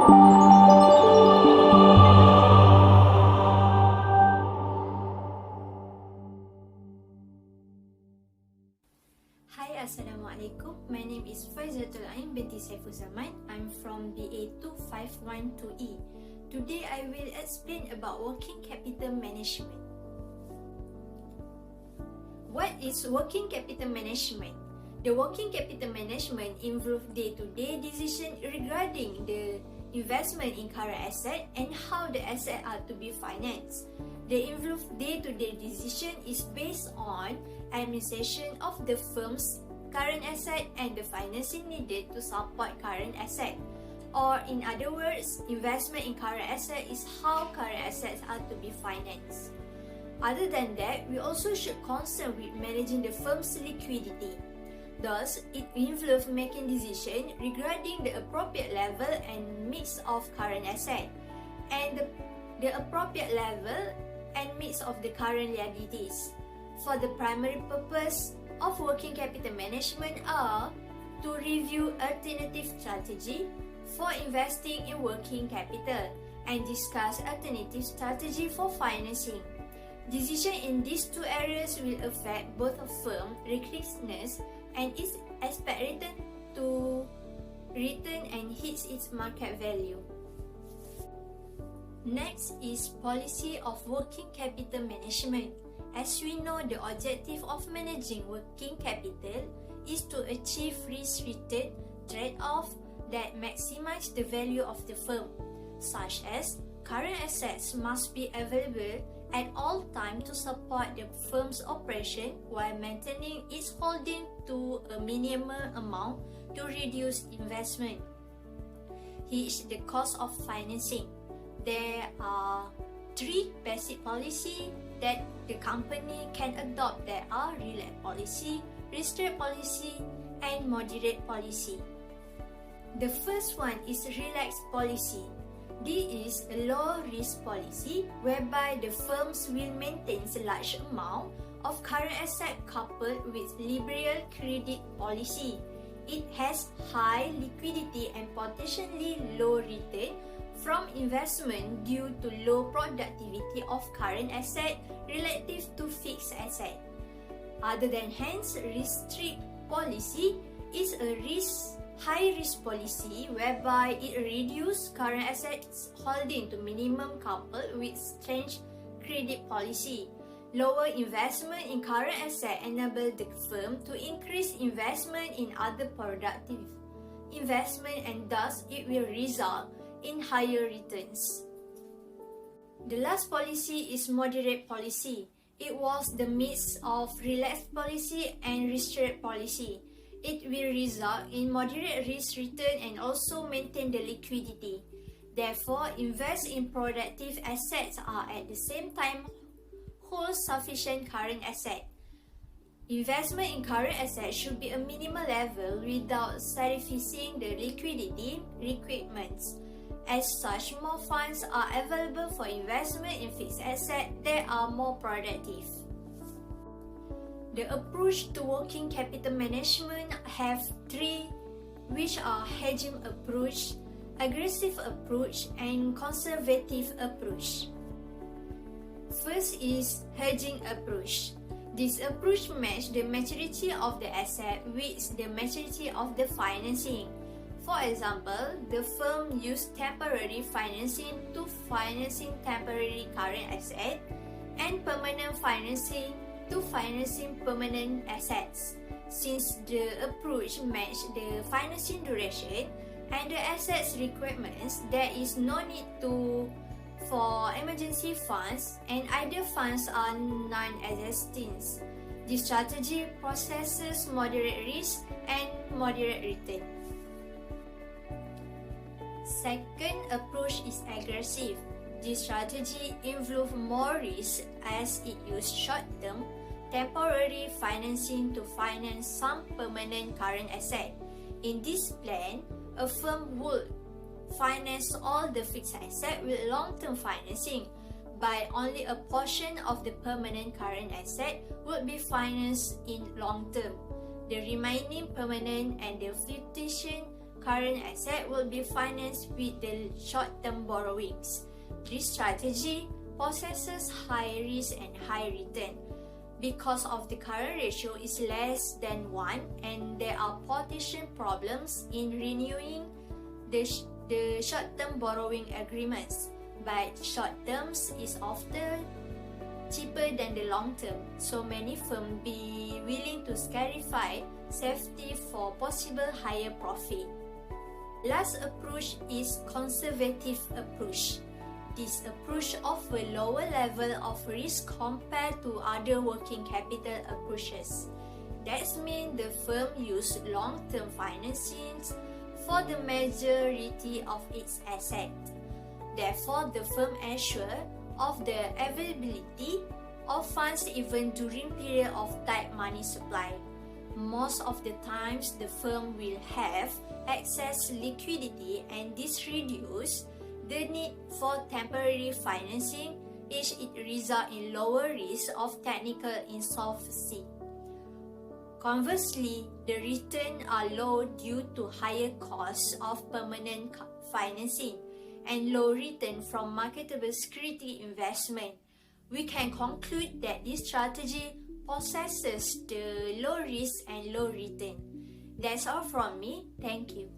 Hi, Assalamualaikum. My name is Faizatul binti Saifuzaman. I'm from BA 2512E. Today I will explain about working capital management. What is working capital management? The working capital management involves day-to-day decisions regarding the investment in current asset and how the asset are to be financed. The involved day-to-day decision is based on administration of the firm's current asset and the financing needed to support current asset. Or in other words, investment in current asset is how current assets are to be financed. Other than that, we also should concern with managing the firm's liquidity. Thus, it involves making decisions regarding the appropriate level and mix of current asset and the appropriate level and mix of the current liabilities. For the primary purpose of working capital management are to review alternative strategy for investing in working capital and discuss alternative strategy for financing. Decision in these two areas will affect both a firm liquidity and its expected return to return and hits its market value. Next is policy of working capital management. As we know, the objective of managing working capital is to achieve risk-return trade-off that maximize the value of the firm, such as current assets must be available at all times to support the firm's operation while maintaining its holding to a minimum amount to reduce investment. Here is the cost of financing. There are three basic policies that the company can adopt. There are relaxed policy, restricted policy, and moderate policy. The first one is relaxed policy. This is a low-risk policy whereby the firms will maintain a large amount of current asset coupled with liberal credit policy. It has high liquidity and potentially low return from investment due to low productivity of current asset relative to fixed asset. Other than hence, restrict policy is a high-risk policy whereby it reduces current assets holding to minimum coupled with stretched credit policy. Lower investment in current asset enable the firm to increase investment in other productive investment and thus it will result in higher returns. The last policy is moderate policy. It was the mix of relaxed policy and restricted policy. It will result in moderate risk return and also maintain the liquidity. Therefore, invest in productive assets are at the same time hold sufficient current asset. Investment in current assets should be a minimal level without sacrificing the liquidity requirements. As such, more funds are available for investment in fixed assets that are more productive. The approach to working capital management have three, which are hedging approach, aggressive approach, and conservative approach. First is hedging approach. This approach matches the maturity of the asset with the maturity of the financing. For example, the firm used temporary financing to financing temporary current asset and permanent financing to financing permanent assets. Since the approach matches the financing duration and the assets requirements, there is no need for emergency funds and either funds are non-existing. This strategy possesses moderate risk and moderate return. Second approach is aggressive. This strategy involves more risk as it uses short-term, temporary financing to finance some permanent current asset. In this plan, a firm would finance all the fixed asset with long-term financing, but only a portion of the permanent current asset would be financed in long-term. The remaining permanent and the fluctuation current asset will be financed with the short-term borrowings. This strategy possesses high risk and high return. Because of the current ratio is less than 1 and there are potential problems in renewing the short-term borrowing agreements, but short terms is often cheaper than the long term, so many firms be willing to sacrifice safety for possible higher profit. Last approach is conservative approach. This approach offers a lower level of risk compared to other working capital approaches. That means the firm use long-term financing for the majority of its assets. Therefore, the firm ensures of the availability of funds even during period of tight money supply. Most of the times, the firm will have excess liquidity, and this reduces the need for temporary financing, as it results in lower risk of technical insolvency. Conversely, the returns are low due to higher costs of permanent financing and low return from marketable security investment. We can conclude that this strategy possesses the low risk and low return. That's all from me. Thank you.